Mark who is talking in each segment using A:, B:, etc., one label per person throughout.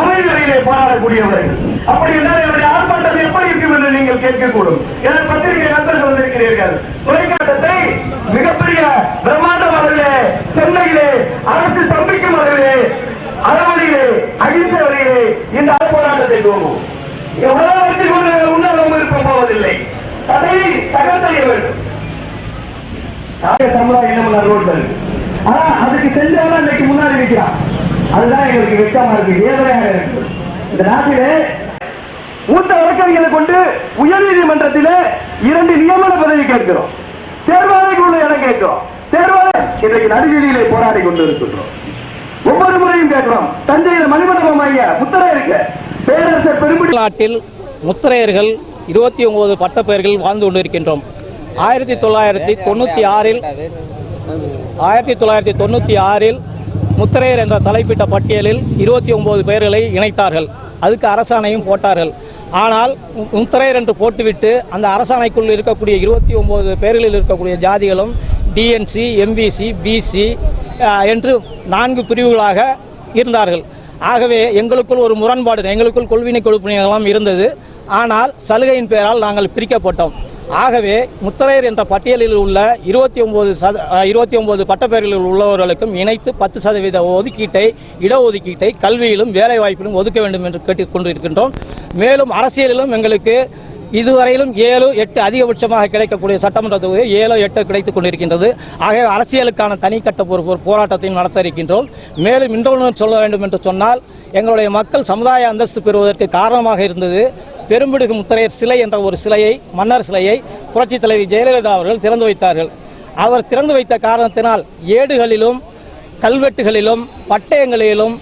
A: அமைதியிலே போராடக்கூடியவர்கள். அப்படி என்றால் என்னுடைய ஆர்ப்பாட்டம் எப்படி இருக்கும் என்று நீங்கள் கேட்கக்கூடும். எனது பத்திரிகை நண்பர்கள் வந்திருக்கிறீர்கள். தொலைக்காட்டத்தை மிகப்பெரிய பிரம்மாண்டம் அளவிலே சென்னையிலே அரசு சம்பிக்கும் அளவிலே அறவழியிலே அகிம்சை வழியிலே இந்த போராட்டத்தை துவங்கும். உலகத்தை கொண்டு உன்னதம் இருக்க போவதில்லை. தடையை தகர்த்தறிய வேண்டும். சமுதாயம் ரோட்கள் ஆனா அதுக்கு செஞ்சவங்க இன்னைக்கு முன்னாடி நிற்கிறான். அதுதான் எங்களுக்கு வெட்டமா இருக்கு, வேதனையாக இருக்கு. இந்த நாட்டிலே மூத்த வழக்கறிஞர்களை கொண்டு உயர்நீதிமன்றத்திலே 2 நியமன பதவி கேட்கிறோம். தேர்வாணைக்கு உள்ள இடம் கேட்கிறோம். தேர்வாணை இன்றைக்கு நடுவீதியிலே போராடி கொண்டு இருக்கின்றோம். ஒவ்வொரு முறையும் கேட்கிறோம். தஞ்சையில் மணிமண்டபம் ஐயா முத்தரையருக்கு பேரரசர் பெரும்பிடி
B: நாட்டில் முத்தரையர்கள் 29 பட்டப்பெயர்கள் வாழ்ந்து கொண்டிருக்கின்றோம். 1996 முத்தரையர் என்ற தலைப்பிட்ட பட்டியலில் 29 பெயர்களை இணைத்தார்கள். அதுக்கு அரசாணையும் போட்டார்கள். ஆனால் முத்தரையர் என்று போட்டுவிட்டு அந்த அரசாணைக்குள் இருக்கக்கூடிய 29 பெயர்களில் இருக்கக்கூடிய ஜாதிகளும் டிஎன்சி, எம்பிசி, பிசி என்று 4 பிரிவுகளாக இருந்தார்கள். ஆகவே எங்களுக்குள் ஒரு முரண்பாடு, எங்களுக்குள் கொள்வினை கொடுப்பினைகளெல்லாம் இருந்தது. ஆனால் சலுகையின் பெயரால் நாங்கள் பிரிக்கப்பட்டோம். ஆகவே முத்தரையர் என்ற பட்டியலில் உள்ள 29 பட்டப்பெயர்களில் உள்ளவர்களுக்கும் இணைத்து 10% ஒதுக்கீட்டை, இடஒதுக்கீட்டை கல்வியிலும் வேலை வாய்ப்பிலும் ஒதுக்க வேண்டும் என்று கேட்டுக்கொண்டிருக்கின்றோம். மேலும் அரசியலிலும் எங்களுக்கு இதுவரையிலும் 7, 8 அதிகபட்சமாக கிடைக்கக்கூடிய சட்டமன்ற தொகுதி 7, 8 கிடைத்துக் கொண்டிருக்கின்றது. ஆகவே அரசியலுக்கான தனிக்கட்ட போராட்டத்தையும் நடத்த இருக்கின்றோம். மேலும் இன்னொன்று சொல்ல வேண்டும் என்று சொன்னால், எங்களுடைய மக்கள் சமுதாய அந்தஸ்து பெறுவதற்கு காரணமாக இருந்தது பெரும்பிடுகு முத்தரையர் சிலை என்ற ஒரு சிலையை, மன்னர் சிலையை புரட்சித் தலைவி ஜெயலலிதா அவர்கள் திறந்து வைத்தார்கள். அவர் திறந்து வைத்த காரணத்தினால் ஏடுகளிலும் கல்வெட்டுகளிலும் பட்டயங்களிலும்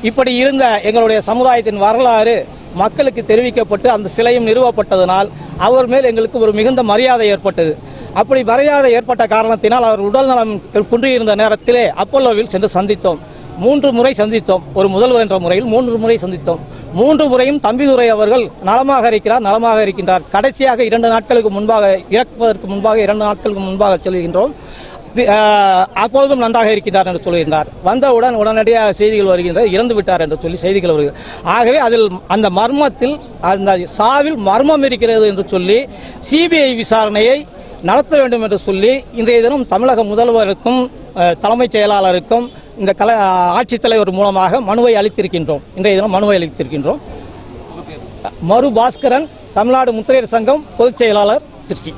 B: இப்படி இருந்த எங்களுடைய சமுதாயத்தின் வரலாறு மக்களுக்கு தெரிவிக்கப்பட்டு அந்த சிலையும் நிறுவப்பட்டதனால் அவர் மேல் எங்களுக்கு ஒரு மிகுந்த மரியாதை ஏற்பட்டது. அப்படி மரியாதை ஏற்பட்ட காரணத்தினால் அவர் உடல் நலம் குன்றியிருந்த நேரத்திலே அப்பல்லோவில் சென்று சந்தித்தோம். 3 முறை சந்தித்தோம். ஒரு முதல்வர் என்ற முறையில் 3 முறை சந்தித்தோம். 3 முறையும் தம்பிதுரை அவர்கள் நலமாக இருக்கின்றார். கடைசியாக 2 நாட்களுக்கு முன்பாக, இறப்பதற்கு முன்பாக 2 நாட்களுக்கு முன்பாக சொல்கின்றோம். அப்பொழுதும் நன்றாக இருக்கின்றார் என்று சொல்கின்றார். வந்தவுடன் உடனடியாக செய்திகள் வருகின்றது, இறந்து விட்டார் என்று சொல்லி செய்திகள் வருகிறது. ஆகவே அதில் அந்த மர்மத்தில், அந்த சாவில் மர்மம் இருக்கிறது என்று சொல்லி சிபிஐ விசாரணையை நடத்த வேண்டும் என்று சொல்லி இன்றைய தினம் தமிழக முதல்வருக்கும் தலைமைச் செயலாளருக்கும் இந்த ஆட்சித்தலைவர் மூலமாக மனுவை அளித்திருக்கின்றோம். இன்றைய தினம் மனுவை அளித்திருக்கின்றோம். மரு பாஸ்கரன், தமிழ்நாடு முத்தரையர் சங்கம் பொதுச் செயலாளர், திருச்சி.